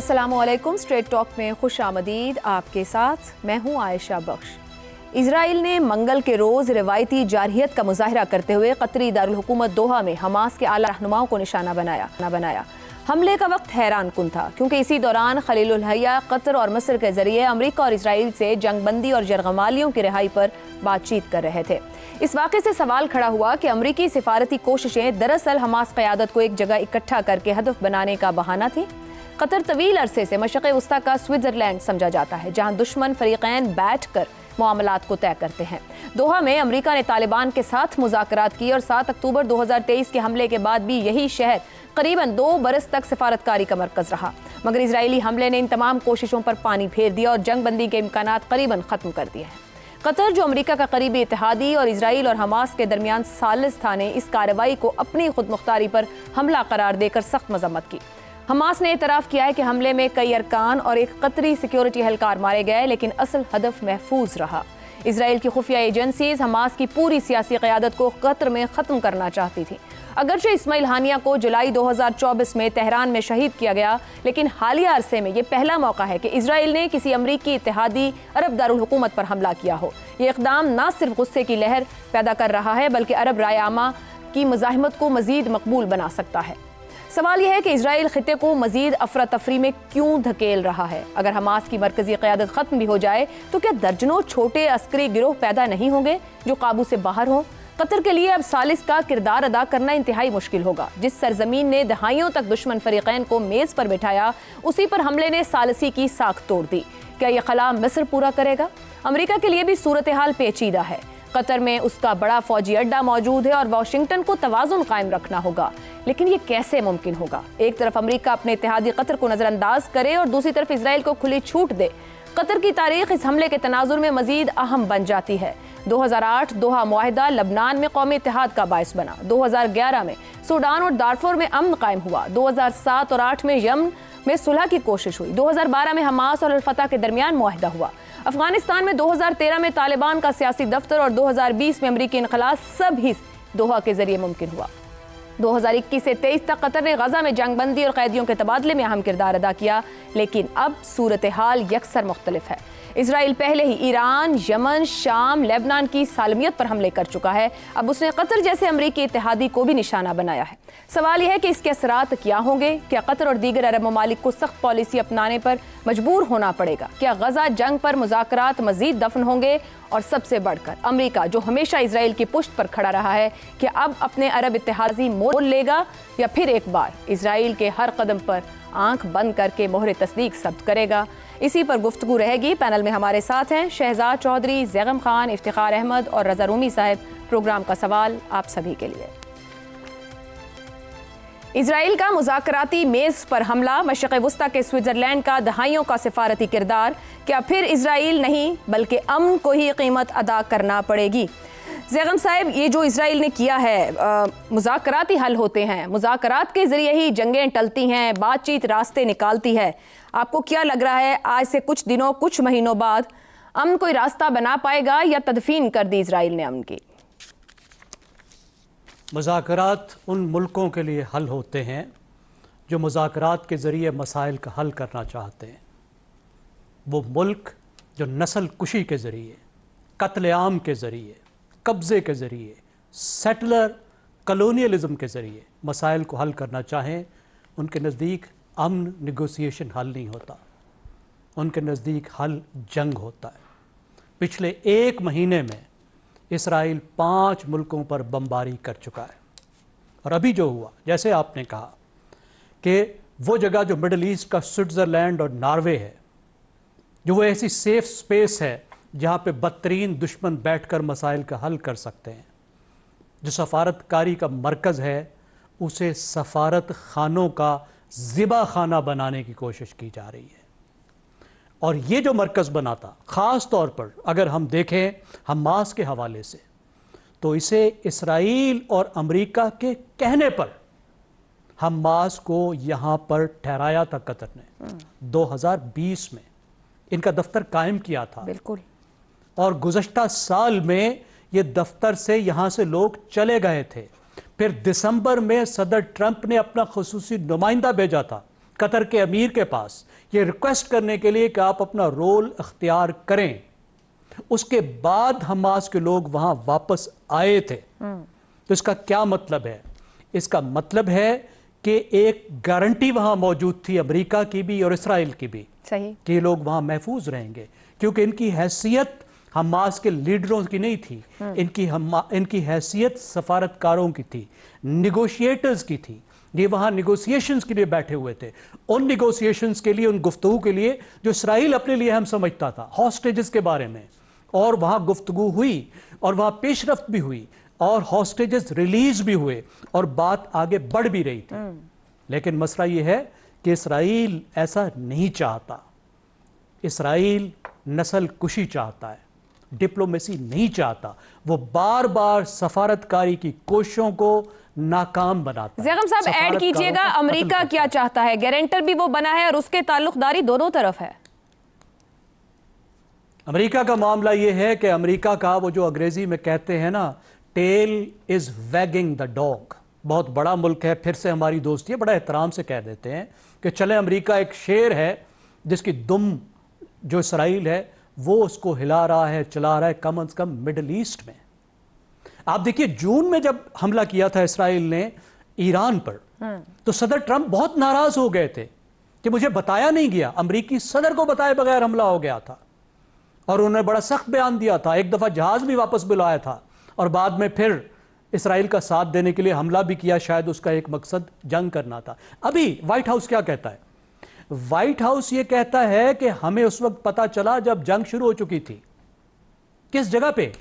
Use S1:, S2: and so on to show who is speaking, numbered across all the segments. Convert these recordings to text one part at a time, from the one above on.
S1: अस्सलामुअलैकुम। Straight talk में खुश आमदीद। आपके साथ मैं हूँ आयशा बख्श। इजराइल ने मंगल के रोज़ रिवायती जारहियत का मुजाहरा करते हुए कतरी दारुल हुकूमत दोहा में हमास के आला रहनुमाओं को निशाना बनाया। हमले का वक्त हैरान कुन था क्योंकि इसी दौरान खलीलुल हया कतर और मिस्र के जरिए अमरीका और इजराइल से जंगबंदी और जरगमालियों की रिहाई पर बातचीत कर रहे थे। इस वाक़े से सवाल खड़ा हुआ कि अमरीकी सिफारती कोशिशें दरअसल हमास क़यादत को एक जगह इकट्ठा करके हदफ बनाने का बहाना थी। कतर तवील अरसे से मशक़े वस्ता का स्विट्ज़रलैंड समझा जाता है, जहाँ दुश्मन फरीक़ैन बैठ कर मामलात को तय करते हैं। दोहा में अमरीका ने तालिबान के साथ मुज़ाकरात की और 7 अक्टूबर 2023 के हमले के बाद भी यही शहर करीबन 2 बरस तक सिफारतकारी का मरकज़ रहा, मगर इजरायली हमले ने इन तमाम कोशिशों पर पानी फेर दिया और जंग बंदी के इम्कानात करीबन ख़त्म कर दिए हैं। कतर, जो अमरीका का करीबी इत्तेहादी और इजराइल और हमास के दरमियान सालिस था, ने इस कार्रवाई को अपनी खुदमुख्तारी पर हमला करार देकर सख्त मजम्मत की। हमास ने एतराफ़ किया है कि हमले में कई अरकान और एक कतरी सिक्योरिटी एहलकार मारे गए, लेकिन असल हदफ महफूज रहा। इजराइल की खुफिया एजेंसीज हमास की पूरी सियासी क़यादत को कतर में ख़त्म करना चाहती थी। अगरचे इस्माइल हानिया को जुलाई 2024 में तेहरान में शहीद किया गया, लेकिन हालिया अरसे में यह पहला मौका है कि इजराइल ने किसी अमरीकी इत्तेहादी अरब दारुल हुकूमत पर हमला किया हो। ये इक़दाम न सिर्फ गुस्से की लहर पैदा कर रहा है, बल्कि अरब राय आमा की मुज़ाहिमत को मज़ीद मकबूल बना सकता है। सवाल यह है कि इजराइल खिते को मजीद अफरा तफरी में क्यों धकेल रहा है। अगर हमास की मरकजी क़यादत ख़त्म भी हो जाए तो क्या दर्जनों छोटे अस्करी गिरोह पैदा नहीं होंगे जो काबू से बाहर हों? कतर के लिए अब सालिस का किरदार अदा करना इंतहाई मुश्किल होगा। जिस सरजमीन ने दहाइयों तक दुश्मन फरीक़ैन को मेज़ पर बिठाया, उसी पर हमले ने सालिसी की साख तोड़ दी। क्या यह खला मिस्र पूरा करेगा? अमरीका के लिए भी सूरत हाल पेचीदा है। कतर में उसका बड़ा फौजी अड्डा मौजूद है और वाशिंगटन को तवाज़ुन कायम रखना होगा, लेकिन ये कैसे मुमकिन होगा? एक तरफ अमरीका अपने इत्तेहादी कतर को नज़रअंदाज करे और दूसरी तरफ इजराइल को खुली छूट दे। कतर की तारीख इस हमले के तनाजुर में मजीद अहम बन जाती है। 2008 दोहा मुआहिदा लबनान में कौमी इत्तेहाद का बायस बना। 2011 में सूडान और दारफुर में अमन कायम हुआ। 2007 और 8 में यमन में सुलह की कोशिश हुई। 2012 में हमास और अल-फतह के दरमियान मुआहिदा हुआ। अफगानिस्तान में 2013 में तालिबान का सियासी दफ्तर और 2020 में अमरीकी इनखलास, सब ही दोहा के जरिए मुमकिन हुआ। 2021 से 23 तक कतर ने गजा में जंगबंदी और कैदियों के तबादले में अहम किरदार अदा किया, लेकिन अब सूरत हाल यकसर मुख्तलिफ है। इजराइल पहले ही ईरान, यमन, शाम, लेबनान की सालमियत पर हमले कर चुका है। अब उसने कतर जैसे अमरीकी इत्तेहादी को भी निशाना बनाया है। सवाल यह है कि इसके असरात क्या होंगे? क्या कतर और दीगर अरब ममालिक को सख्त पॉलिसी अपनाने पर मजबूर होना पड़ेगा? क्या गजा जंग पर मुज़ाकरात मजीद दफन होंगे? और सबसे बढ़कर अमरीका, जो हमेशा इजराइल की पुष्ट पर खड़ा रहा है, कि अब अपने अरब इत्तेहादी मोल लेगा या फिर एक बार इजराइल के हर कदम पर आंख बंद करके मोहरे तस्दीक सब्त करेगा? इसी पर गुफ्तगू रहेगी। पैनल में हमारे साथ हैं शहजाद चौधरी, ज़ैगम खान, इफ्तिखार अहमद और रज़ा रूमी साहब। प्रोग्राम का सवाल आप सभी के लिए। इजराइल का मुज़ाकराती मेज़ पर हमला, मशक़े वस्ता के स्विट्ज़रलैंड का दहाइयों का सिफारती किरदार, क्या फिर इजराइल नहीं बल्कि अमन को ही कीमत अदा करना पड़ेगी? ज़ैगम साहब, ये जो इजराइल ने किया है, मुज़ाकराती हल होते हैं, मुज़ाकरात के ज़रिए ही जंगें टलती हैं, बातचीत रास्ते निकालती है। आपको क्या लग रहा है, आज से कुछ दिनों, कुछ महीनों बाद अमन कोई रास्ता बना पाएगा या तदफीन कर दी इजराइल ने अमन की?
S2: मुज़ाकरात उन मुल्कों के लिए हल होते हैं जो मुज़ाकरात के ज़रिए मसाइल का हल करना चाहते हैं। वो मुल्क जो नस्ल कुशी के ज़रिए, कत्लेआम के ज़रिए, कब्ज़े के ज़रिए, सेटलर कलोनियलिज़म के ज़रिए मसाइल को हल करना चाहें, उनके नज़दीक अमन नेगोशिएशन हल नहीं होता, उनके नज़दीक हल जंग होता है। पिछले 1 महीने में इसराइल 5 मुल्कों पर बमबारी कर चुका है। और अभी जो हुआ, जैसे आपने कहा कि वो जगह जो मिडल ईस्ट का स्विट्ज़रलैंड और नॉर्वे है, जो वो ऐसी सेफ स्पेस है जहाँ पे बदतरीन दुश्मन बैठकर मसाइल का हल कर सकते हैं, जो सफारतकारी का मरकज़ है, उसे सफारत खानों का ज़िबा खाना बनाने की कोशिश की जा रही है। और ये जो मरकज़ बना था, ख़ास तौर पर अगर हम देखें हमास के हवाले से, तो इसे इसराइल और अमेरिका के कहने पर हमास को यहाँ पर ठहराया था कतर ने। 2020 में इनका दफ्तर कायम किया था।
S1: बिल्कुल।
S2: और गुज़श्ता साल में ये दफ्तर से यहाँ से लोग चले गए थे। फिर दिसंबर में सदर ट्रंप ने अपना खुसूसी नुमाइंदा भेजा था कतर के अमीर के पास ये रिक्वेस्ट करने के लिए कि आप अपना रोल अख्तियार करें। उसके बाद हमास के लोग वहां वापस आए थे। तो इसका क्या मतलब है? इसका मतलब है कि एक गारंटी वहां मौजूद थी अमेरिका की भी और इसराइल की भी,
S1: सही,
S2: कि ये लोग वहां महफूज रहेंगे, क्योंकि इनकी हैसियत हमास के लीडरों की नहीं थी। इनकी हैसियत सफारतकारों की थी, निगोशिएटर्स की थी। ये वहां निगोशिएशंस के लिए बैठे हुए थे। उन निगोशिएशंस के लिए, उन गुफ्तगू के लिए जो इसराइल अपने लिए हम समझता था, हॉस्टेजेस के बारे में, और वहां गुफ्तगू हुई और वहां पेशरफ्त भी हुई और हॉस्टेजेस रिलीज भी हुए और बात आगे बढ़ भी रही थी। लेकिन मसला यह है कि इसराइल ऐसा नहीं चाहता। इसराइल नस्ल कुशी चाहता है, डिप्लोमेसी नहीं चाहता। वो बार बार सफारतकारी की कोशिशों को नाकाम बनाता है।
S1: ज़ैगम साहब ऐड कीजिएगा, अमेरिका क्या चाहता है? गारंटर भी वो बना है और उसके ताल्लुकदारी दोनों तरफ है।
S2: अमेरिका का मामला यह है कि अमेरिका का वो जो अंग्रेजी में कहते हैं ना, tail is wagging the dog. बहुत बड़ा मुल्क है, फिर से हमारी दोस्ती है, बड़ा एहतराम से कह देते हैं कि चले अमेरिका एक शेर है जिसकी दुम जो इसराइल है वो उसको हिला रहा है, चला रहा है, कम से कम मिडल ईस्ट में। आप देखिए, जून में जब हमला किया था इसराइल ने ईरान पर, तो सदर ट्रंप बहुत नाराज हो गए थे कि मुझे बताया नहीं गया। अमेरिकी सदर को बताए बगैर हमला हो गया था और उन्होंने बड़ा सख्त बयान दिया था। एक दफा जहाज भी वापस बुलाया था और बाद में फिर इसराइल का साथ देने के लिए हमला भी किया। शायद उसका एक मकसद जंग करना था। अभी व्हाइट हाउस क्या कहता है? व्हाइट हाउस ये कहता है कि हमें उस वक्त पता चला जब जंग शुरू हो चुकी थी। किस जगह पे?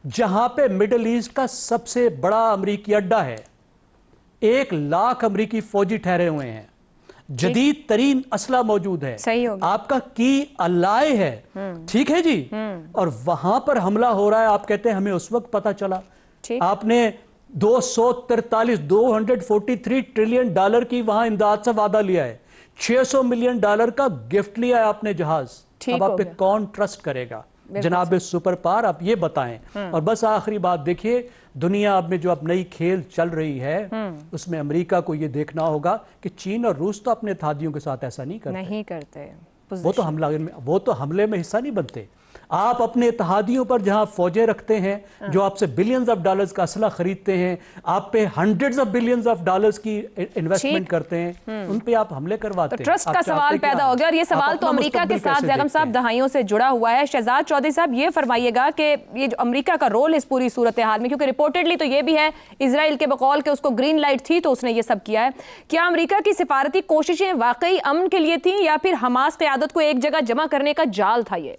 S2: जहां पे मिडल ईस्ट का सबसे बड़ा अमेरिकी अड्डा है। 1 लाख अमेरिकी फौजी ठहरे हुए हैं, जदीद तरीन असला मौजूद है,
S1: सही होगा, आपका
S2: की अलाय है, ठीक है जी। और वहां पर हमला हो रहा है, आप कहते हैं हमें उस वक्त पता चला। आपने 243 ट्रिलियन डॉलर की वहां इमदाद से वादा लिया है, 600 मिलियन डॉलर का गिफ्ट लिया है आपने जहाज। अब आप पे कौन ट्रस्ट करेगा? जनाब सुपर पावर, आप ये बताएं। और बस आखिरी बात देखिए, दुनिया अब में जो अब नई खेल चल रही है उसमें अमेरिका को ये देखना होगा कि चीन और रूस तो अपने इत्तेहादियों के साथ ऐसा नहीं करते। वो तो हमले में हिस्सा नहीं बनते। आप अपने इत्तेहादियों पर जहां फौजें रखते हैं, जो आपसे बिलियंस ऑफ डॉलर्स का असला खरीदते हैं, आप पे hundreds of billions of dollars की इन्वेस्टमेंट करते हैं, उन पे आप हमले करवाते हैं।
S1: तो ट्रस्ट का सवाल पैदा हो गया और ये सवाल तो अमेरिका के साथ ज़ैगम साहब दहाइयों से जुड़ा हुआ है। शहजाद चौधरी साहब, ये फरमाइएगा कि ये जो अमेरिका का रोल इस पूरी सूरत हाल में, क्योंकि रिपोर्टेडली तो ये भी है इजराइल के बकौल के उसको ग्रीन लाइट थी तो उसने ये सब किया है, क्या अमेरिका की सिफारती कोशिशें वाकई अमन के लिए थी या फिर हमास क़यादत को एक जगह जमा करने का जाल था? ये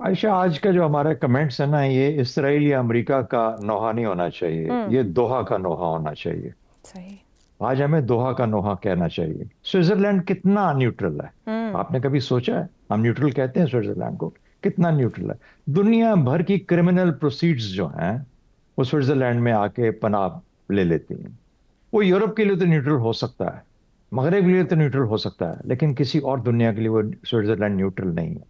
S3: आयशा, आज का जो हमारे कमेंट्स है ना, ये इसराइल या अमेरिका का नोहा नहीं होना चाहिए, ये दोहा का नोहा होना चाहिए।
S1: सही।
S3: आज हमें दोहा का नोहा कहना चाहिए। स्विट्जरलैंड कितना न्यूट्रल है, आपने कभी सोचा है? हम न्यूट्रल कहते हैं स्विट्जरलैंड को, कितना न्यूट्रल है। दुनिया भर की क्रिमिनल प्रोसीड्स जो हैं वो स्विट्जरलैंड में आके पनाह ले लेती हैं। वो यूरोप के लिए तो न्यूट्रल हो सकता है, मगरब के लिए तो न्यूट्रल हो सकता है, लेकिन किसी और दुनिया के लिए वो स्विट्जरलैंड न्यूट्रल नहीं है।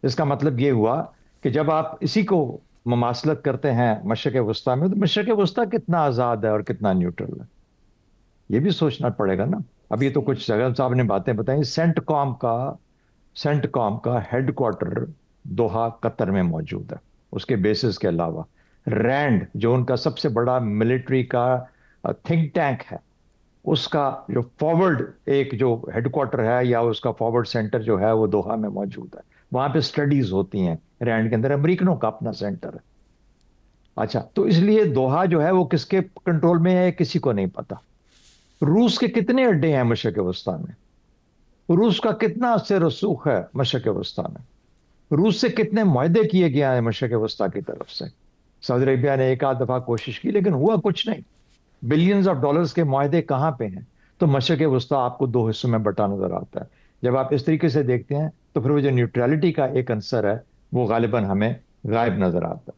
S3: इसका मतलब ये हुआ कि जब आप इसी को मुमासलत करते हैं मशरिक़ वस्ता में, तो मशरिक़ वस्ता कितना आज़ाद है और कितना न्यूट्रल है, ये भी सोचना पड़ेगा ना। अभी तो कुछ ज़ैगम साहब ने बातें बताई। सेंटकॉम का हेडक्वार्टर दोहा कतर में मौजूद है। उसके बेसिस के अलावा रैंड, जो उनका सबसे बड़ा मिलिट्री का थिंक टैंक है, उसका जो फॉरवर्ड एक जो हेडक्वार्टर है या उसका फॉरवर्ड सेंटर जो है वो दोहा में मौजूद है। वहां पे स्टडीज होती हैं रैंड के अंदर, अमेरिकनों का अपना सेंटर है। अच्छा, तो इसलिए दोहा जो है वो किसके कंट्रोल में है किसी को नहीं पता। रूस के कितने अड्डे हैं मशरिक़ वस्ता में? रूस का कितना असर रसूख है मशरिक़ वस्ता में? रूस से कितने मुआहदे किए गए हैं मशरिक़ वस्ता की तरफ से? सऊदी अरबिया ने एक आध दफा कोशिश की लेकिन हुआ कुछ नहीं। बिलियंस ऑफ डॉलर्स के मुआहदे कहां पे हैं? तो मशरिक़ वस्ता आपको 2 हिस्सों में बटा नजर आता है। जब आप इस तरीके से देखते हैं तो फिर वो जो न्यूट्रलिटी का एक अंसर है वो गालिबन हमें गायब नजर आता है।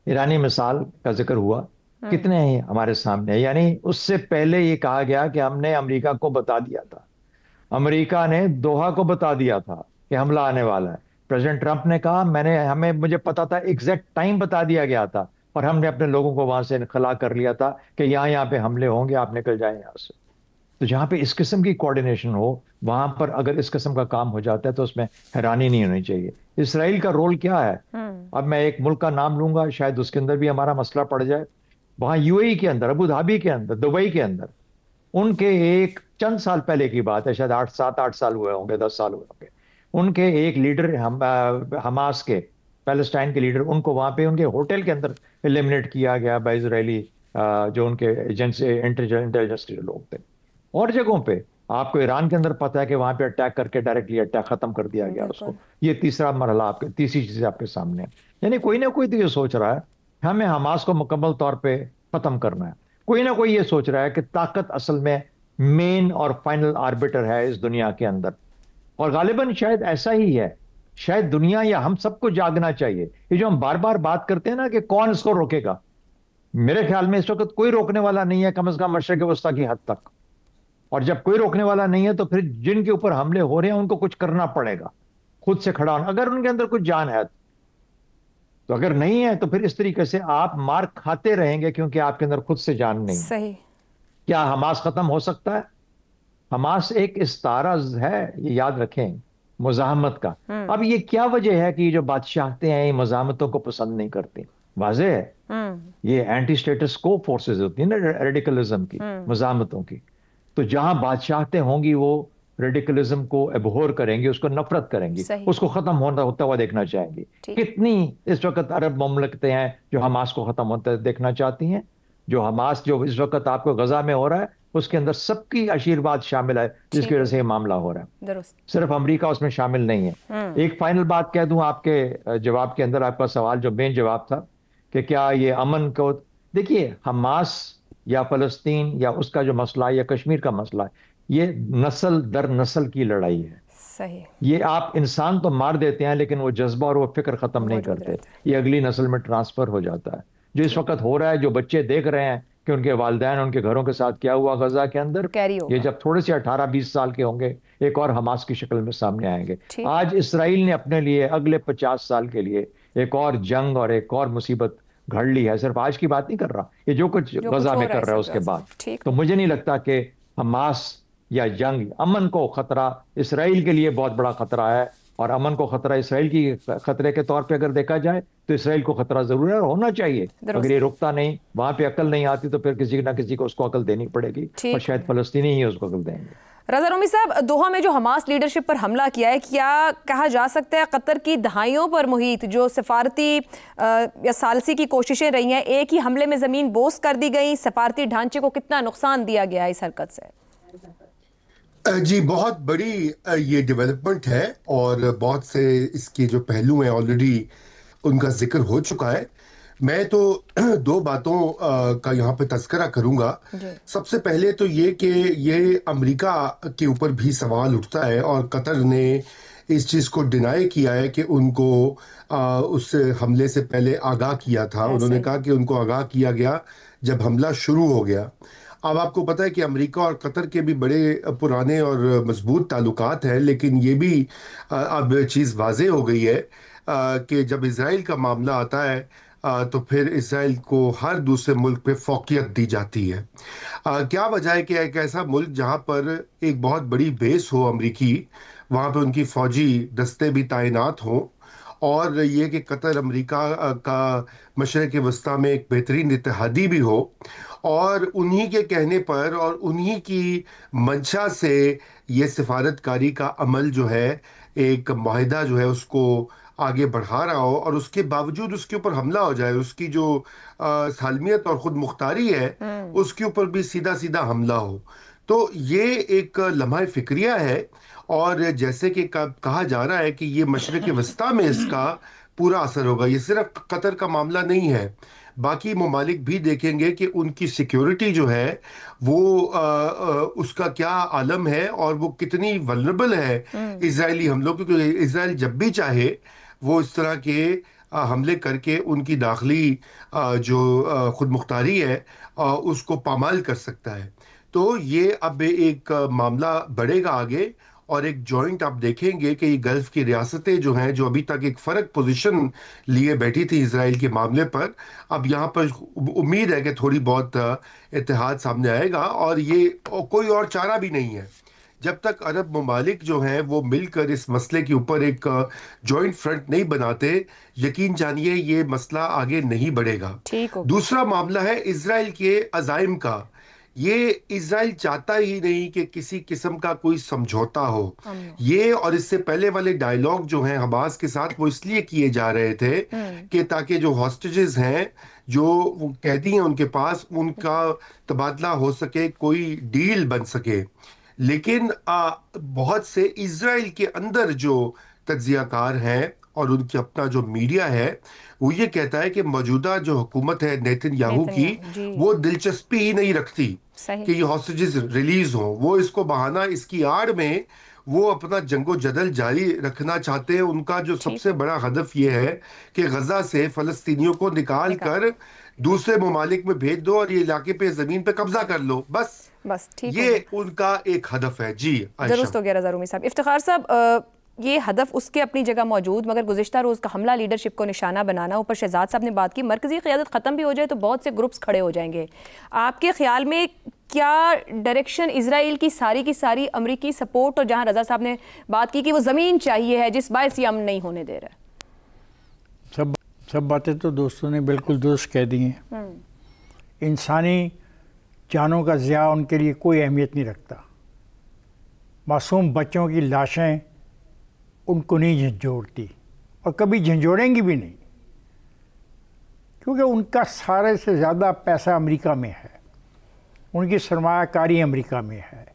S3: ईरानी मिसाल का जिक्र हुआ, कितने ही हमारे सामने, यानी उससे पहले ये कहा गया कि हमने अमेरिका को बता दिया था, अमेरिका ने दोहा को बता दिया था कि हमला आने वाला है। प्रेसिडेंट ट्रंप ने कहा मुझे पता था, एग्जैक्ट टाइम बता दिया गया था और हमने अपने लोगों को वहां से इनखला कर लिया था कि यहाँ पे हमले होंगे, आप निकल जाए यहाँ से। तो जहां पे इस किस्म की कोऑर्डिनेशन हो, वहां पर अगर इस किस्म का काम हो जाता है तो उसमें हैरानी नहीं होनी चाहिए। इसराइल का रोल क्या है? अब मैं एक मुल्क का नाम लूंगा, शायद उसके अंदर भी हमारा मसला पड़ जाए। वहां यूएई के अंदर, अबू धाबी के अंदर, दुबई के अंदर, उनके एक चंद साल पहले की बात है, शायद 8 7 8 साल हुए होंगे, 10 साल हुए होंगे, उनके एक लीडर हमास के, पैलेस्टाइन के लीडर, उनको वहां पे उनके होटल के अंदर एलिमिनेट किया गया बाय इजरायली जो उनके एजेंसी इंटेलिजेंस के लोग थे। और जगहों पे आपको ईरान के अंदर पता है कि वहां पे अटैक करके डायरेक्टली अटैक खत्म कर दिया गया उसको। ये तीसरा मरहला आपके, तीसरी चीज आपके सामने है। यानी कोई ना कोई तो ये सोच रहा है हमें हमास को मुकम्मल तौर पे खत्म करना है। कोई ना कोई ये सोच रहा है कि ताकत असल में मेन और फाइनल आर्बिटर है इस दुनिया के अंदर, और गालिबन शायद ऐसा ही है। शायद दुनिया या हम सबको जागना चाहिए। ये जो हम बार बार बात करते हैं ना कि कौन इसको रोकेगा, मेरे ख्याल में इस वक्त कोई रोकने वाला नहीं है, कम से कम मशरिक़ वस्ता की हद तक। और जब कोई रोकने वाला नहीं है तो फिर जिनके ऊपर हमले हो रहे हैं उनको कुछ करना पड़ेगा, खुद से खड़ा होना, अगर उनके अंदर कुछ जान है तो। अगर नहीं है तो फिर इस तरीके से आप मार खाते रहेंगे क्योंकि आपके अंदर खुद से जान नहीं।
S1: सही। क्या
S3: हमास खत्म हो सकता है? हमास एक इस्तारा है, ये याद रखें, मुजाहमत का। अब ये क्या वजह है कि ये जो बादशाहते हैं ये मुजाहमतों को पसंद नहीं करते? वाज़ेह है, ये एंटी स्टेटस को फोर्सेस होती है ना, रेडिकलिज्म की, मुजाहमतों की। तो जहां बादशाहते होंगी वो रेडिकलिज्म को एबहोर करेंगी, उसको नफरत करेंगी, उसको खत्म होता हुआ देखना चाहेंगी। कितनी इस वक्त अरब मुमलकतें हैं जो हमास को खत्म होता देखना चाहती हैं। जो हमास जो इस वक्त आपको गजा में हो रहा है उसके अंदर सबकी आशीर्वाद शामिल है जिसकी वजह से ये मामला हो रहा है, सिर्फ अमेरिका उसमें शामिल नहीं है। एक फाइनल बात कह दूं आपके जवाब के अंदर, आपका सवाल जो मेन जवाब था कि क्या ये अमन को, देखिए हमास या फलस्तीन या उसका जो मसला है या कश्मीर का मसला है, ये नस्ल दर नस्ल की लड़ाई है।
S1: सही।
S3: ये आप इंसान तो मार देते हैं लेकिन वो जज्बा और वो फिक्र खत्म नहीं करते, ये अगली नस्ल में ट्रांसफर हो जाता है। जो इस वक्त हो रहा है, जो बच्चे देख रहे हैं कि उनके वालिदैन उनके घरों के साथ क्या हुआ गजा के अंदर, ये जब थोड़े से 18-20 साल के होंगे एक और हमास की शक्ल में सामने आएंगे। आज इसराइल ने अपने लिए अगले 50 साल के लिए एक और जंग और एक और मुसीबत घड़ ली है। सिर्फ आज की बात नहीं कर रहा, ये जो कुछ गजा में कर रहा है उसके बाद। तो मुझे नहीं लगता कि हमास या जंग, अमन को खतरा इसराइल के लिए बहुत बड़ा खतरा है, और अमन को खतरा इसराइल की खतरे के तौर पे अगर देखा जाए तो इसराइल को खतरा जरूर है और होना चाहिए। अगर ये रुकता नहीं, वहां पे अकल नहीं आती तो फिर किसी ना किसी को उसको अकल देनी पड़ेगी, और शायद फलस्तीनी ही उसको अकल देंगे।
S1: रज़ा रूमी साहब, दोहा में जो हमास लीडरशिप पर हमला किया है, क्या कहा जा सकता है कतर की दहाइयों पर मुहित जो सफारती या सालसी की कोशिशें रही हैं, एक ही हमले में ज़मीन बोस कर दी गई, सफारती ढांचे को कितना नुकसान दिया गया इस हरकत से?
S4: जी, बहुत बड़ी ये डेवलपमेंट है और बहुत से इसके जो पहलू हैं ऑलरेडी उनका जिक्र हो चुका है। मैं तो दो बातों का यहाँ पे तज़किरा करूंगा। सबसे पहले तो ये कि ये अमेरिका के ऊपर भी सवाल उठता है और कतर ने इस चीज़ को डिनाई किया है कि उनको उस हमले से पहले आगाह किया था। उन्होंने कहा कि उनको आगाह किया गया जब हमला शुरू हो गया। अब आपको पता है कि अमेरिका और कतर के भी बड़े पुराने और मजबूत ताल्लुकात हैं, लेकिन ये भी अब चीज़ वाज़े हो गई है कि जब इज़राइल का मामला आता है तो फिर इज़राइल को हर दूसरे मुल्क पे फौकियत दी जाती है। क्या वजह है कि एक ऐसा मुल्क जहाँ पर एक बहुत बड़ी बेस हो अमरीकी, वहाँ पे उनकी फ़ौजी दस्ते भी तैनात हों, और ये कि कतर अमेरिका का मशरिक़ वस्ता में एक बेहतरीन इत्तेहादी भी हो, और उन्हीं के कहने पर और उन्हीं की मंशा से ये सिफारतकारी का अमल जो है, एक माहिदा जो है उसको आगे बढ़ा रहा हो, और उसके बावजूद उसके ऊपर हमला हो जाए, उसकी जो सालमियत और ख़ुद मुख्तारी है उसके ऊपर भी सीधा सीधा हमला हो। तो ये एक लम्हा फ़िक्रिया है, और जैसे कि कहा जा रहा है कि ये मशरिक़ वस्ता में इसका पूरा असर होगा। ये सिर्फ कतर का मामला नहीं है, बाकी ममालिक भी देखेंगे कि उनकी सिक्योरिटी जो है वो उसका क्या आलम है और वो कितनी वल्नरेबल है इजरायली हमलों, क्योंकि इजराइल जब भी चाहे वो इस तरह के हमले करके उनकी दाखिली जो खुद मुख्तारी है उसको पामाल कर सकता है। तो ये अब एक मामला बढ़ेगा आगे, और एक जॉइंट आप देखेंगे कि ये गल्फ की रियासतें जो हैं, जो अभी तक एक फर्क पोजीशन लिए बैठी थी इजराइल के मामले पर, अब यहाँ पर उम्मीद है कि थोड़ी बहुत इत्तेहाद सामने आएगा। और ये कोई और चारा भी नहीं है जब तक अरब ममालिक जो हैं वो मिलकर इस मसले के ऊपर एक जॉइंट फ्रंट नहीं बनाते, यकीन जानिए ये मसला आगे नहीं बढ़ेगा। दूसरा मामला है इजराइल के अज़ाइम का। ये इजराइल चाहता ही नहीं कि किसी किस्म का कोई समझौता हो। ये और इससे पहले वाले डायलॉग जो हैं हमास के साथ, वो इसलिए किए जा रहे थे कि ताकि जो हॉस्टेजेस हैं, जो वो कैदी हैं उनके पास, उनका तबादला हो सके, कोई डील बन सके। लेकिन बहुत से इजराइल के अंदर जो तज्जियाकार हैं और उनके अपना जो मीडिया है, वो ये कहता है कि मौजूदा जो हुकूमत है नेतन्याहू की, वो दिलचस्पी ही नहीं रखती कि ये हॉस्टेजेस रिलीज हों। वो इसको बहाना, इसकी आड़ में वो अपना जंगो जदल जारी रखना चाहते हैं। उनका जो सबसे बड़ा हदफ ये है कि गजा से फलस्तीनियों को निकाल कर दूसरे ममालिक में भेज दो और ये इलाके पे जमीन पे कब्जा कर लो, बस ठीक। ये उनका एक हदफ है। जी
S1: दुरुस्त हो गया रज़ा रूमी साहब। इफ्तिखार साहब, ये हदफ उसके अपनी जगह मौजूद, मगर गुज़िश्ता रोज़ का हमला लीडरशिप को निशाना बनाना, ऊपर शहजाद साहब ने बात की मरकज़ी क़यादत ख़त्म भी हो जाए तो बहुत से ग्रुप्स खड़े हो जाएंगे। आपके ख्याल में क्या डायरेक्शन इजराइल की सारी अमरीकी सपोर्ट, और जहाँ रज़ा साहब ने बात की कि वो ज़मीन चाहिए है जिस बायस ये अमन नहीं होने दे रहा है,
S5: सब बातें तो दोस्तों ने बिल्कुल दुरुस्त कह दी हैं। इंसानी जानों का ज़िया उनके लिए कोई अहमियत नहीं रखता। मासूम बच्चों की लाशें उनको नहीं झंझोड़ती और कभी झंझोड़ेंगी भी नहीं, क्योंकि उनका सारे से ज़्यादा पैसा अमेरिका में है, उनकी सरमायाकारी अमेरिका में है।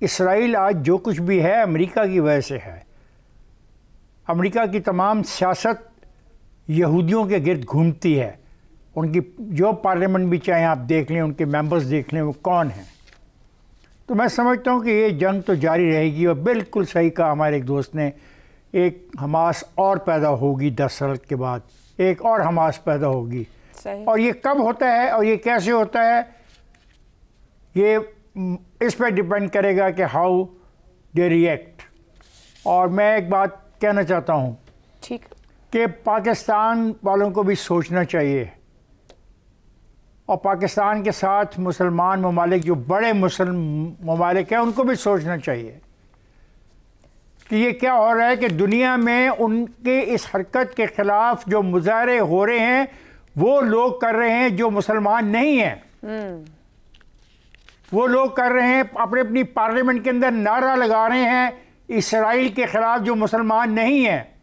S5: इसराइल आज जो कुछ भी है अमेरिका की वजह से है। अमेरिका की तमाम सियासत यहूदियों के गिर्द घूमती है। उनकी जो पार्लियामेंट भी चाहे आप देख लें, उनके मेंबर्स देख लें, वो कौन हैं। तो मैं समझता हूँ कि ये जंग तो जारी रहेगी। और बिल्कुल सही कहा हमारे एक दोस्त ने, एक हमास और पैदा होगी 10 साल के बाद, एक और हमास पैदा होगी। और ये कब होता है और ये कैसे होता है, ये इस पर डिपेंड करेगा कि हाउ दे रिएक्ट। और मैं एक बात कहना चाहता हूँ,
S1: ठीक,
S5: कि पाकिस्तान वालों को भी सोचना चाहिए, और पाकिस्तान के साथ मुसलमान ममालिक जो बड़े मुस्लिम ममालिक हैं उनको भी सोचना चाहिए कि ये क्या हो रहा है कि दुनिया में उनके इस हरकत के ख़िलाफ़ जो मुजाहरे हो रहे हैं वो लोग कर रहे हैं जो मुसलमान नहीं हैं। वो लोग कर रहे हैं, अपनी पार्लियामेंट के अंदर नारा लगा रहे हैं इसराइल के ख़िलाफ़ जो मुसलमान नहीं हैं।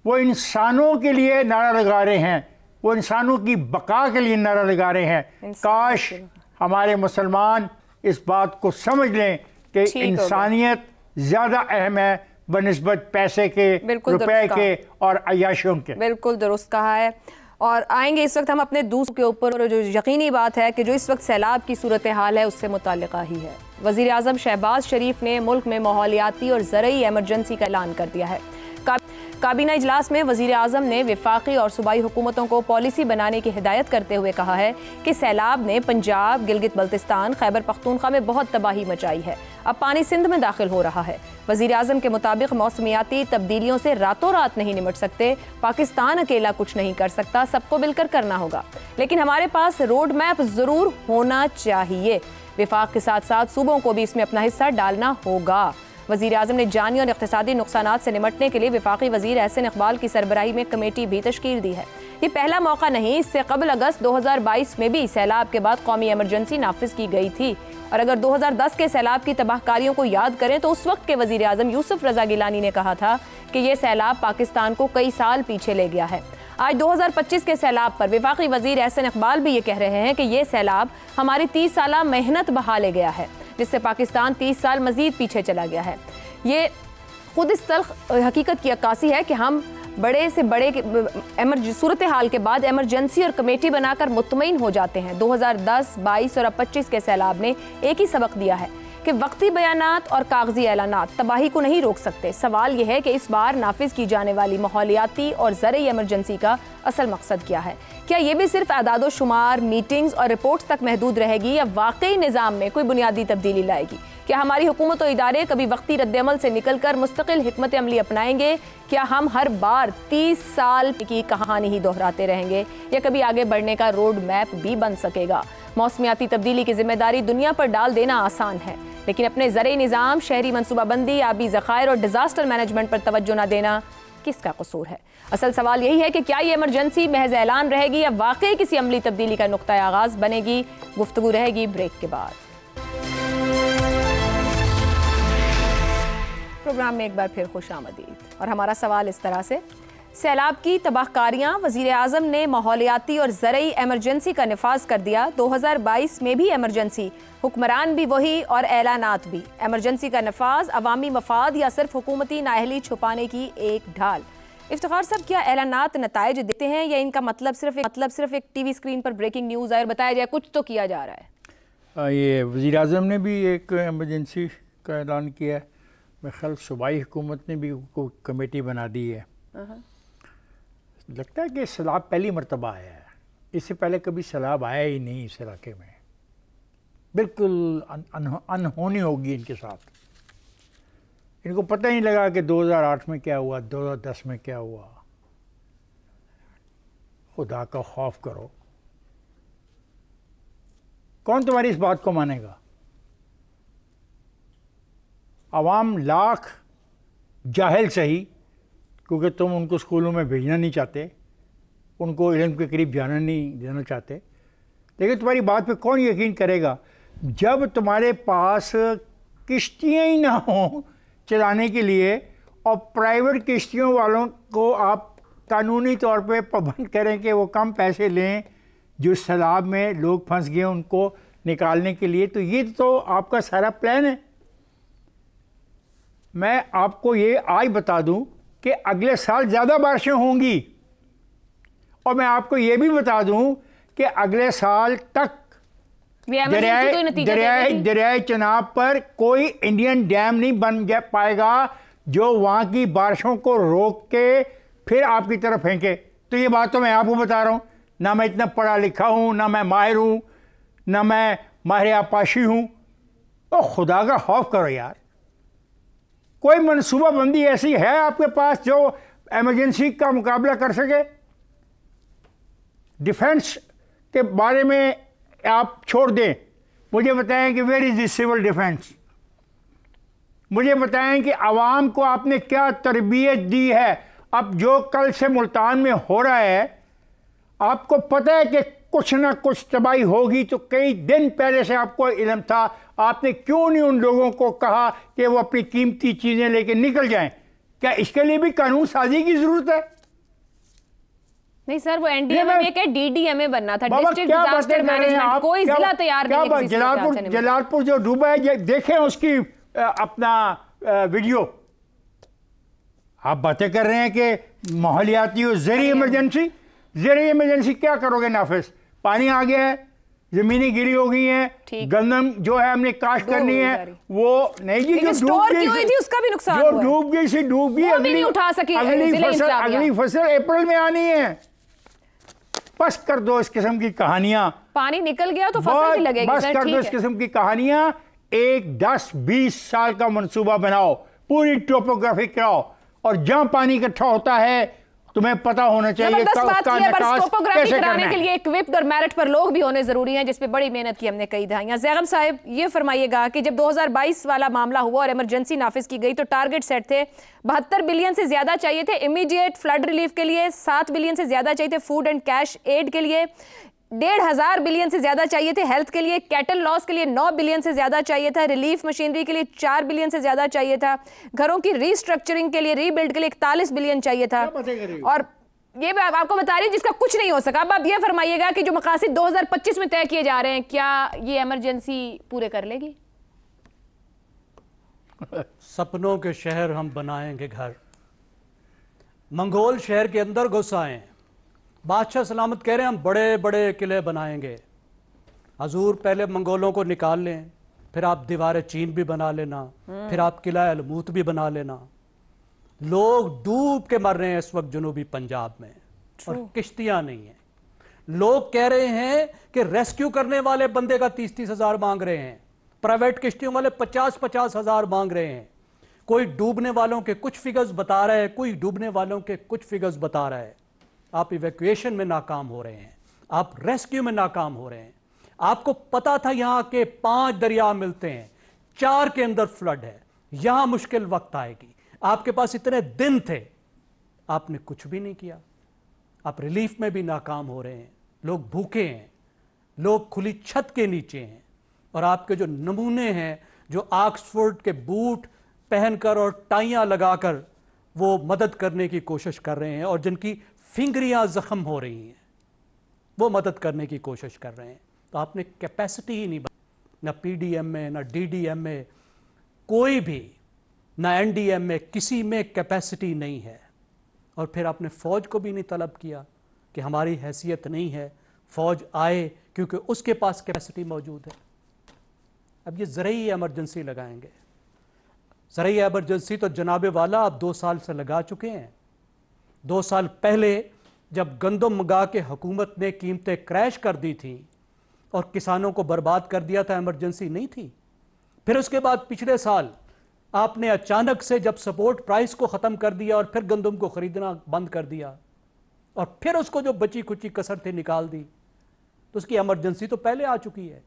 S5: वो इंसानों के लिए नारा लगा रहे हैं, वो इंसानों की बका के लिए नारा लगा रहे हैं। काश हमारे मुसलमान इस बात को समझ लें कि इंसानियत ज़्यादा अहम है बनिस्बत पैसे के, रुपए के और अय्याशियों के।
S1: बिल्कुल दुरुस्त कहा है। और आएंगे इस वक्त हम अपने दूसरे के ऊपर, जो यकीनी बात है कि जो इस वक्त सैलाब की सूरत हाल है उससे मुताल्लिक़ा ही है। वज़ीर आज़म शहबाज शरीफ ने मुल्क में माहौलियाती और ज़रई एमरजेंसी का ऐलान कर दिया है। काबीना इजलास में वज़ीर आज़म ने वफाकी और सूबाई हुकूमतों को पॉलिसी बनाने की हिदायत करते हुए कहा है कि सैलाब ने पंजाब, गिलगित बल्तिस्तान, खैबर पख्तूनख्वा में बहुत तबाही मचाई है। अब पानी सिंध में दाखिल हो रहा है। वज़ीर आज़म के मुताबिक मौसमियाती तब्दीलियों से रातों रात नहीं निपट सकते। पाकिस्तान अकेला कुछ नहीं कर सकता, सबको मिलकर करना होगा, लेकिन हमारे पास रोड मैप ज़रूर होना चाहिए। विफाक के साथ साथ सूबों को भी इसमें अपना हिस्सा डालना होगा। वज़ीर आज़म ने जानी और इक़्तिसादी नुकसानात से निपटने के लिए वफाकी वज़ीर एहसन इक़बाल की सरबराही में कमेटी भी तश्कील दी है। ये पहला मौका नहीं, इससे कबल अगस्त 2022 में भी सैलाब के बाद कौमी एमरजेंसी नाफिज की गई थी। और अगर 2010 के सैलाब की तबाहकारियों को याद करें तो उस वक्त के वज़ीर आज़म यूसुफ रज़ा गिलानी ने कहा था कि ये सैलाब पाकिस्तान को कई साल पीछे ले गया है। आज 2025 के सैलाब पर वफाकी वज़ीर एहसन इक़बाल भी ये कह रहे हैं कि ये सैलाब हमारी 30 साला मेहनत बहा ले गया है, जिससे पाकिस्तान 30 साल मज़ीद पीछे चला गया है। ये खुद इस तल्ख हकीकत की अक्कासी है कि हम बड़े से बड़े सूरत हाल के बाद एमरजेंसी और कमेटी बनाकर मुतमईन हो जाते हैं। 2010, 22 और अब 25 के सैलाब ने एक ही सबक दिया है कि वक्ती बयानात और कागजी ऐलानात तबाही को नहीं रोक सकते। सवाल यह है कि इस बार नाफिज की जाने वाली माहौलियाती और ज़रई एमरजेंसी का असल मकसद क्या है। क्या ये भी सिर्फ आदाद व शुमार, मीटिंग्स और रिपोर्ट्स तक महदूद रहेगी या वाकई निज़ाम में कोई बुनियादी तब्दीली लाएगी। क्या हमारी हुकूमत और इदारे कभी वक्ती रद्दअमल से निकलकर मुस्तकिल हिकमत अमली अपनाएंगे? क्या हम हर बार 30 साल की कहानी ही दोहराते रहेंगे या कभी आगे बढ़ने का रोड मैप भी बन सकेगा? मौसमियाती तब्दीली की जिम्मेदारी दुनिया पर डाल देना आसान है, लेकिन अपने ज़रई निज़ाम, शहरी मनसूबाबंदी, आबी ज़खायर और डिज़ास्टर मैनेजमेंट पर तवज्जो न देना किसका कसूर है? असल सवाल यही है कि क्या ये इमरजेंसी महज ऐलान रहेगी या वाकई किसी अमली तब्दीली का नुक्ता आगाज़ बनेगी? गुफ्तगू रहेगी ब्रेक के बाद। प्रोग्राम में एक बार फिर खुश आमदीद। और हमारा सवाल इस तरह से, सैलाब की तबाहकारियां, वज़ीर आज़म ने माहौलियाती और ज़रई एमरजेंसी का निफाज कर दिया। 2022 में भी एमरजेंसी, हुक्मरान भी वही और ऐलानात भी। एमरजेंसी का नफाज अवामी मफाद या सिर्फ हुकूमती नाअहली छुपाने की एक ढाल? इफ्तिखार साहब, क्या ऐलानात नताइज देते हैं या इनका मतलब सिर्फ एक टीवी स्क्रीन पर ब्रेकिंग न्यूज़ आए और बताया जाए कुछ तो किया जा रहा है?
S5: ये वज़ीर आज़म ने भी एक एमरजेंसी का ऐलान किया है। मेरे ख्याल सूबाई हुकूमत ने भी कोई कमेटी बना दी है। लगता है कि सैलाब पहली मरतबा आया है, इससे पहले कभी सैलाब आया ही नहीं इस इलाके में। बिल्कुल अनहोनी होगी इनके साथ। इनको पता ही नहीं लगा कि 2008 में क्या हुआ, 2010 में क्या हुआ। खुदा का खौफ करो, कौन तुम्हारी इस बात को मानेगा? अवाम लाख जाहिल सही, क्योंकि तुम उनको स्कूलों में भेजना नहीं चाहते, उनको इल्म के करीब जाना नहीं देना चाहते, लेकिन तुम्हारी बात पे कौन यकीन करेगा जब तुम्हारे पास किश्तियाँ ही ना हों चलाने के लिए और प्राइवेट किश्तियों वालों को आप कानूनी तौर पे पाबंद करें कि वो कम पैसे लें जो सैलाब में लोग फंस गए उनको निकालने के लिए। तो ये तो आपका सारा प्लान है। मैं आपको ये आज बता दूं कि अगले साल ज़्यादा बारिशें होंगी, और मैं आपको ये भी बता दूं कि अगले साल तक दरियाए चनाब पर कोई इंडियन डैम नहीं बन जा पाएगा जो वहाँ की बारिशों को रोक के फिर आपकी तरफ फेंके। तो ये बात तो मैं आपको बता रहा हूँ, ना मैं इतना पढ़ा लिखा हूँ, ना मैं माहिर हूँ, ना मैं माहिर आपाशी हूँ। तो खुदा का खौफ करो यार, कोई मनसूबा बंदी ऐसी है आपके पास जो एमरजेंसी का मुकाबला कर सके? डिफेंस के बारे में आप छोड़ दें, मुझे बताएं कि where is the civil defence. मुझे बताएं कि आवाम को आपने क्या तरबियत दी है। अब जो कल से मुल्तान में हो रहा है, आपको पता है कि कुछ ना कुछ तबाही होगी, तो कई दिन पहले से आपको इल्म था। आपने क्यों नहीं उन लोगों को कहा कि वो अपनी कीमती चीज़ें लेके निकल जाएं? क्या इसके लिए भी कानून साजी की ज़रूरत है?
S1: नहीं सर, वो एनडीएमए के डीडीएमए बनना था, डिस्ट्रिक्ट डिजास्टर मैनेजमेंट। कोई जिला तैयार नहीं है।
S5: जलालपुर जो डूबा है, देखें उसकी अपना वीडियो। आप बातें कर रहे हैं कि माहौलियाती और ज़रूरी इमरजेंसी क्या करोगे नाफिज? पानी आ गया है, जमीनें गिरी हो गई हैं, गंदम जो है हमने काश्त करनी है वो नहीं जी, जो डूब गई
S1: उसका भी नुकसान,
S5: जो डूब गई सी डूब गई, अगली फसल अप्रैल में आनी है। बस कर दो इस किस्म की कहानियां।
S1: पानी निकल गया तो फसल भी लगेगी।
S5: बस कर दो इस किस्म की कहानियां। एक 10-20 साल का मंसूबा बनाओ, पूरी टोपोग्राफी कराओ, और जहां पानी इकट्ठा होता है तुम्हें पता होना चाहिए
S1: टोपोग्राफी कराने के लिए इक्विप्ड और मेरिट पर लोग भी होने जरूरी हैं, जिस पे बड़ी मेहनत की हमने कई दहाइयां। ज़ैगम साहब, ये फरमाइएगा कि जब 2022 वाला मामला हुआ और इमरजेंसी नाफिज की गई तो टारगेट सेट थे, 72 बिलियन से ज्यादा चाहिए थे इमीडिएट फ्लड रिलीफ के लिए, 7 बिलियन से ज्यादा चाहिए थे फूड एंड कैश एड के लिए, 1,500 बिलियन से ज्यादा चाहिए थे हेल्थ के लिए, कैटल लॉस के लिए 9 बिलियन से ज्यादा चाहिए था, रिलीफ मशीनरी के लिए 4 बिलियन से ज्यादा चाहिए था, घरों की रीस्ट्रक्चरिंग के लिए, रीबिल्ड के लिए 41 बिलियन चाहिए था। और ये मैं आपको बता रही हूँ जिसका कुछ नहीं हो सका। अब आप ये फरमाइएगा कि जो मकासद 2025 में तय किए जा रहे हैं, क्या ये इमरजेंसी पूरे कर लेगी?
S2: सपनों के शहर हम बनाएंगे घर, मंगोल शहर के अंदर घुस आए। बादशाह सलामत कह रहे हैं हम बड़े बड़े किले बनाएंगे। हजूर पहले मंगोलों को निकाल लें, फिर आप दीवार चीन भी बना लेना, फिर आप किला अलमूत भी बना लेना। लोग डूब के मर रहे हैं इस वक्त जनूबी पंजाब में, और किश्तियां नहीं है। लोग कह रहे हैं कि रेस्क्यू करने वाले बंदे का 30-30 हज़ार मांग रहे हैं, प्राइवेट किश्तियों वाले 50-50 हज़ार मांग रहे हैं। कोई डूबने वालों के कुछ फिगर्स बता रहा है, कोई डूबने वालों के कुछ फिगर्स बता रहा है। आप इवैक्यूएशन में नाकाम हो रहे हैं, आप रेस्क्यू में नाकाम हो रहे हैं। आपको पता था यहां के 5 दरिया मिलते हैं, 4 के अंदर फ्लड है, यहां मुश्किल वक्त आएगी। आपके पास इतने दिन थे, आपने कुछ भी नहीं किया। आप रिलीफ में भी नाकाम हो रहे हैं। लोग भूखे हैं, लोग खुली छत के नीचे हैं, और आपके जो नमूने हैं जो ऑक्सफोर्ड के बूट पहनकर और टाइयां लगाकर वो मदद करने की कोशिश कर रहे हैं, और जिनकी फिंगरियां जख्म हो रही हैं, वो मदद करने की कोशिश कर रहे हैं। तो आपने कैपेसिटी ही नहीं बनाई, ना पीडीएम में, ना डीडीएम में, कोई भी, ना एनडीएम में, किसी में कैपेसिटी नहीं है। और फिर आपने फौज को भी नहीं तलब किया कि हमारी हैसियत नहीं है, फौज आए क्योंकि उसके पास कैपेसिटी मौजूद है। अब ये ज़रूरी एमरजेंसी लगाएंगे। ज़रूरी एमरजेंसी तो जनाबे वाला आप 2 साल से लगा चुके हैं। 2 साल पहले जब गंदम मंगा के हुकूमत ने कीमतें क्रैश कर दी थी और किसानों को बर्बाद कर दिया था, एमरजेंसी नहीं थी। फिर उसके बाद पिछले साल आपने अचानक से जब सपोर्ट प्राइस को ख़त्म कर दिया और फिर गंदम को ख़रीदना बंद कर दिया, और फिर उसको जो बची खुची कसर थी निकाल दी, तो उसकी एमरजेंसी तो पहले आ चुकी है।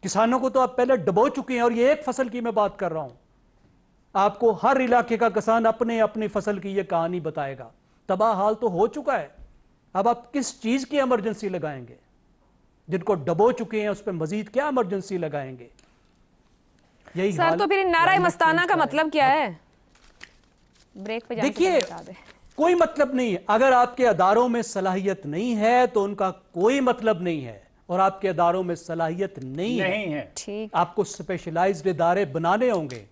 S2: किसानों को तो आप पहले डबो चुके हैं। और ये एक फसल की मैं बात कर रहा हूं, आपको हर इलाके का किसान अपने अपनी फसल की ये कहानी बताएगा। तबाह हाल तो हो चुका है। अब आप किस चीज की एमरजेंसी लगाएंगे? जिनको डबो चुके हैं उस पर मजीद क्या एमरजेंसी लगाएंगे? यही
S1: सर, तो फिर नारा मस्ताना का मतलब क्या है? ब्रेक पे
S2: देखिए, कोई मतलब नहीं है। अगर आपके अदारों में सलाहियत नहीं है तो उनका कोई मतलब नहीं है, और आपके अदारों में सलाहियत नहीं है।
S1: ठीक,
S2: आपको स्पेशलाइज्ड इदारे बनाने होंगे,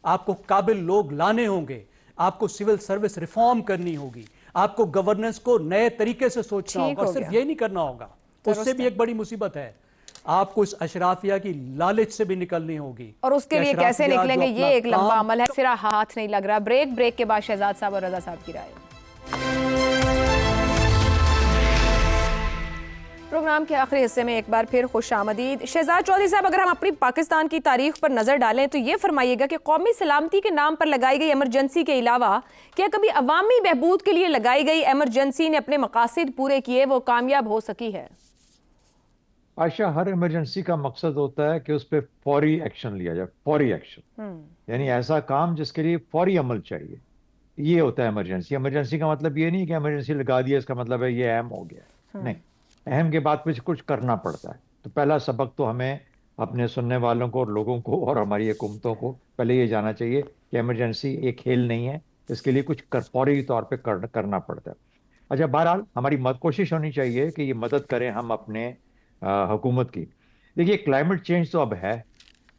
S2: आपको काबिल लोग लाने होंगे, आपको सिविल सर्विस रिफॉर्म करनी होगी, आपको गवर्नेंस को नए तरीके से सोचना होगा। सिर्फ ये नहीं करना होगा, उससे भी एक बड़ी मुसीबत है, आपको इस अशराफिया की लालच से भी निकलनी होगी।
S1: और उसके लिए कैसे निकलेंगे, ये एक लंबा अमल है, सिरा हाथ नहीं लग रहा। ब्रेक के बाद शहजाद साहब और रजा साहब की राय। प्रोग्राम के आखिरी हिस्से में एक बार फिर खुशामदीद। शहजाद चौधरी साहब, अगर हम अपनी पाकिस्तान की तारीख पर नजर डालें तो ये फरमाइएगा कि कौमी सलामती के नाम पर लगाई गई एमरजेंसी के अलावा क्या कभी अवामी बहबूद के लिए लगाई गई एमरजेंसी ने अपने मकासद पूरे किए, वो कामयाब हो सकी है?
S3: आयशा, हर इमरजेंसी का मकसद होता है कि उस पर फौरी एक्शन लिया जाए। फौरी एक्शन यानी ऐसा काम जिसके लिए फौरी अमल चाहिए, ये होता है इमरजेंसी। इमरजेंसी का मतलब ये नहीं कि इमरजेंसी लगा दिया इसका मतलब है ये अहम हो गया, नहीं। अहम के बाद कुछ करना पड़ता है। तो पहला सबक तो हमें अपने सुनने वालों को और लोगों को और हमारी हुकूमतों को पहले ये जानना चाहिए कि इमरजेंसी एक खेल नहीं है, इसके लिए कुछ फौरी तौर पे करना पड़ता है। अच्छा, बहरहाल हमारी कोशिश होनी चाहिए कि ये मदद करें हम अपने हुकूमत की। देखिए, क्लाइमेट चेंज तो अब है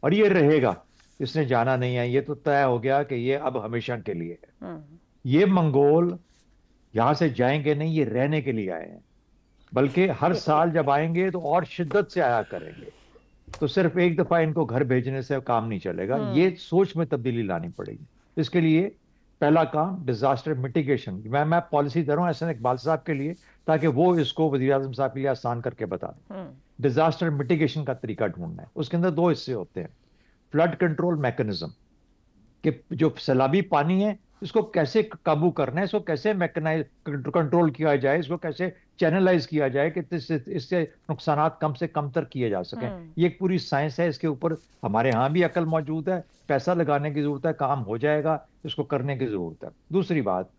S3: और ये रहेगा, इसने जाना नहीं है। ये तो तय हो गया कि ये अब हमेशा के लिए है। ये मंगोल यहाँ से जाएंगे नहीं, ये रहने के लिए आए हैं, बल्कि हर साल जब आएंगे तो और शिद्दत से आया करेंगे। तो सिर्फ एक दफा इनको घर भेजने से काम नहीं चलेगा, ये सोच में तब्दीली लानी पड़ेगी। इसके लिए पहला काम डिजास्टर मिटिगेशन। मैं पॉलिसी दे रहा हूं एहसन इकबाल साहब के लिए, ताकि वो इसको वज़ीर आज़म साहब के लिए आसान करके बता दें। डिजास्टर मिटिगेशन का तरीका ढूंढना है। उसके अंदर 2 हिस्से होते हैं। फ्लड कंट्रोल मैकेनिज्म, कि जो सैलाबी पानी है इसको कैसे काबू करना है, इसको कैसे मैकेनाइज कंट्रोल किया जाए, इसको कैसे चैनलाइज किया जाए कि इससे नुकसानात कम से कम तर किए जा सकें। ये एक पूरी साइंस है। इसके ऊपर हमारे यहाँ भी अकल मौजूद है, पैसा लगाने की जरूरत है, काम हो जाएगा, इसको करने की जरूरत है। दूसरी बात,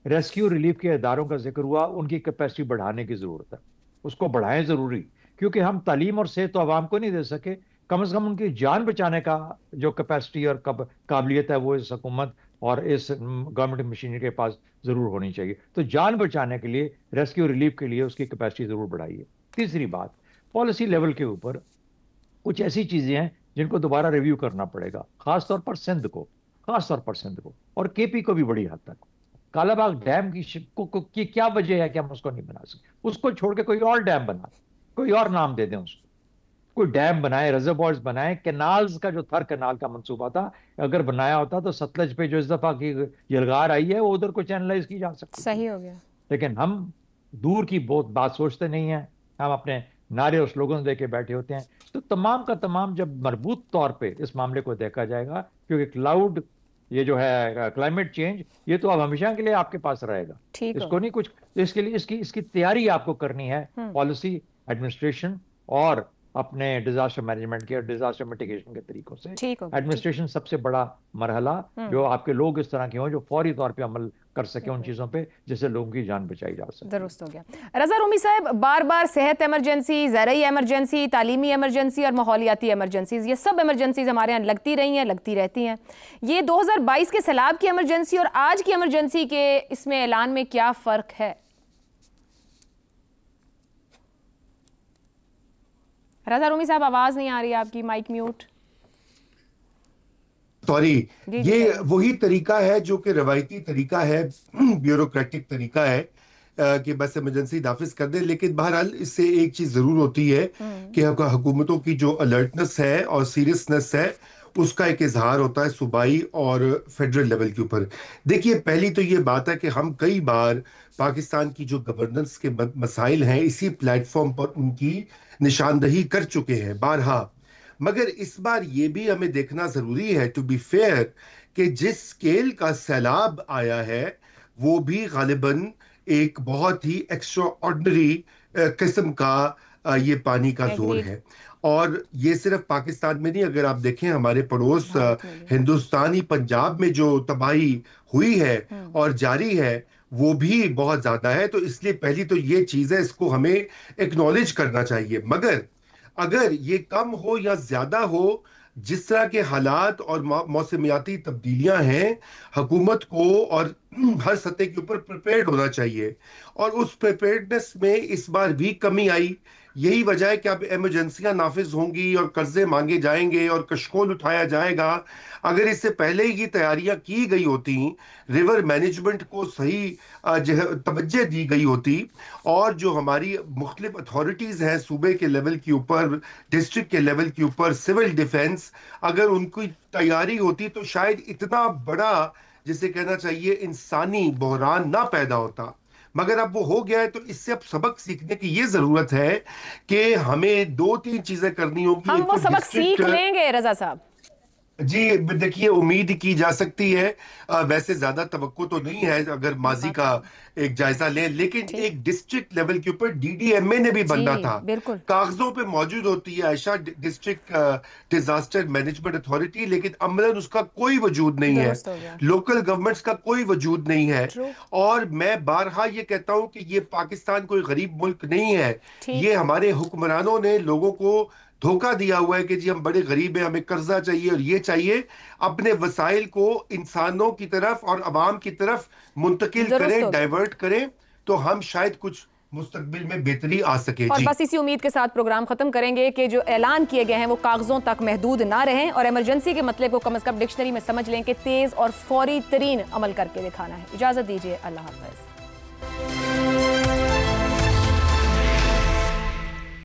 S3: रेस्क्यू रिलीफ के इदारों का जिक्र हुआ, उनकी कैपेसिटी बढ़ाने की जरूरत है। उसको बढ़ाएं जरूरी, क्योंकि हम तालीम और सेहत तो आवाम को नहीं दे सके, कम से कम उनकी जान बचाने का जो कैपेसिटी और काबिलियत है वो इस हुकूमत और इस गवर्नमेंट मशीनरी के पास जरूर होनी चाहिए। तो जान बचाने के लिए, रेस्क्यू रिलीफ के लिए उसकी कैपेसिटी जरूर बढ़ाइए। तीसरी बात, पॉलिसी लेवल के ऊपर कुछ ऐसी चीजें हैं जिनको दोबारा रिव्यू करना पड़ेगा, खासतौर पर सिंध को और केपी को भी बड़ी हद तक। कालाबाग डैम की क्या वजह है कि हम उसको नहीं बना सकते? उसको छोड़ के कोई और डैम बना, कोई और नाम दे दें उसको, कोई डैम बनाए, रिजर्वॉयर्स बनाए। कैनाल्स का जो थर कैनाल का मंसूबा था, अगर बनाया होता तो सतलज पे जो इस दफा की यलगार आई है वो उधर को चैनलाइज की जा सकती।
S1: सही हो गया।
S3: लेकिन हम दूर की बहुत बात सोचते नहीं है, हम अपने नारे और स्लोगन दे के बैठे होते हैं। तो तमाम का तमाम जब मरबूत तौर पे इस मामले को देखा जाएगा, क्योंकि क्लाउड ये जो है क्लाइमेट चेंज, ये तो अब हमेशा के लिए आपके पास रहेगा, इसको नहीं कुछ, इसके लिए इसकी तैयारी आपको करनी है, पॉलिसी, एडमिनिस्ट्रेशन और अपने डिजास्टर मैनेजमेंट के और डिजास्टर मिटिगेशन के तरीकों से। एडमिनिस्ट्रेशन सबसे बड़ा मरहला, जो आपके लोग इस तरह के हों जो फौरी तौर पे अमल कर सके उन चीजों पे, जिससे लोगों की जान बचाई जा सके।
S1: दुरुस्त हो गया। रजा रूमी साहब, बार बार सेहत इमरजेंसी, ज़राई इमरजेंसी, तालीमी इमरजेंसी और माहौलियाती इमरजेंसीज, ये सब इमरजेंसीज हमारे यहाँ लगती रही हैं, लगती रहती हैं। ये 2022 के सैलाब की इमरजेंसी और आज की इमरजेंसी के इसमें ऐलान में क्या फ़र्क है? रजा रूमी साहब, आवाज नहीं आ रही आपकी, माइक म्यूट।
S4: सॉरी, ये वही तरीका है जो कि रवायती तरीका है, ब्यूरोक्रेटिक तरीका है कि बस इमरजेंसी नाफिज कर दे। लेकिन बहरहाल इससे एक चीज जरूर होती है कि हुकूमतों की जो अलर्टनेस है और सीरियसनेस है उसका एक इजहार होता है सूबाई और फेडरल लेवल के ऊपर। देखिए, पहली तो ये बात है कि हम कई बार पाकिस्तान की जो गवर्नेंस के मसाइल हैं इसी प्लेटफॉर्म पर उनकी निशानदही कर चुके हैं बारहा, मगर इस बार ये भी हमें देखना जरूरी है, टू बी फेयर, कि जिस स्केल का सैलाब आया है वो भी गालिबन एक बहुत ही एक्स्ट्रा ऑर्डिनरी किस्म का ये पानी का जोर है। और ये सिर्फ पाकिस्तान में नहीं, अगर आप देखें हमारे पड़ोस हिंदुस्तानी पंजाब में जो तबाही हुई है और जारी है वो भी बहुत ज्यादा है। तो इसलिए पहली तो ये चीज है, इसको हमें एक्नॉलेज करना चाहिए। मगर अगर ये कम हो या ज्यादा हो, जिस तरह के हालात और मौसमियाती तब्दीलियां हैं, हुकूमत को और हर सतह के ऊपर प्रिपेयर्ड होना चाहिए। और उस प्रिपेयर्डनेस में इस बार भी कमी आई। यही वजह है कि अब इमरजेंसियां नाफिज होंगी और कर्जे मांगे जाएंगे और कशकोल उठाया जाएगा। अगर इससे पहले ही तैयारियां की गई होती, रिवर मैनेजमेंट को सही तवज्जो दी गई होती और जो हमारी मुख्तलिफ अथॉरिटीज हैं सूबे के लेवल के ऊपर, डिस्ट्रिक्ट के लेवल के ऊपर, सिविल डिफेंस, अगर उनकी तैयारी होती तो शायद इतना बड़ा, जिसे कहना चाहिए, इंसानी बहरान ना पैदा होता। मगर अब वो हो गया है, तो इससे अब सबक सीखने की ये जरूरत है कि हमें 2-3 चीजें करनी होगी।
S1: हम वो सबक सीख लेंगे रजा साहब।
S4: जी देखिए, उम्मीद की जा सकती है, वैसे ज्यादा तवक्को तो नहीं है अगर माजी का एक जायजा लें, लेकिन एक डिस्ट्रिक्ट लेवल के ऊपर DDMA ने भी बनना था, कागजों पे मौजूद होती है Ayesha district disaster management authority, लेकिन अमलन उसका कोई वजूद नहीं है, लोकल गवर्नमेंट्स का कोई वजूद नहीं है। और मैं बारहा ये कहता हूं कि ये पाकिस्तान कोई गरीब मुल्क नहीं है, ये हमारे हुक्मरानों ने लोगों को धोखा दिया हुआ है कि जी हम बड़े गरीब हैं, हमें कर्जा चाहिए और ये चाहिए। अपने वसाइल को इंसानों की तरफ और अवाम की तरफ मुंतकिल करें, डाइवर्ट करें, तो हम शायद कुछ मुस्तकबिल में बेहतरी आ सके।
S1: और बस इसी उम्मीद के साथ प्रोग्राम खत्म करेंगे कि जो ऐलान किए गए हैं वो कागजों तक महदूद ना रहें और इमरजेंसी के मतलब को कम से कम डिक्शनरी में समझ लें कि तेज और फौरी तरीन अमल करके दिखाना है। इजाजत दीजिए, अल्लाह हाफ़िज़।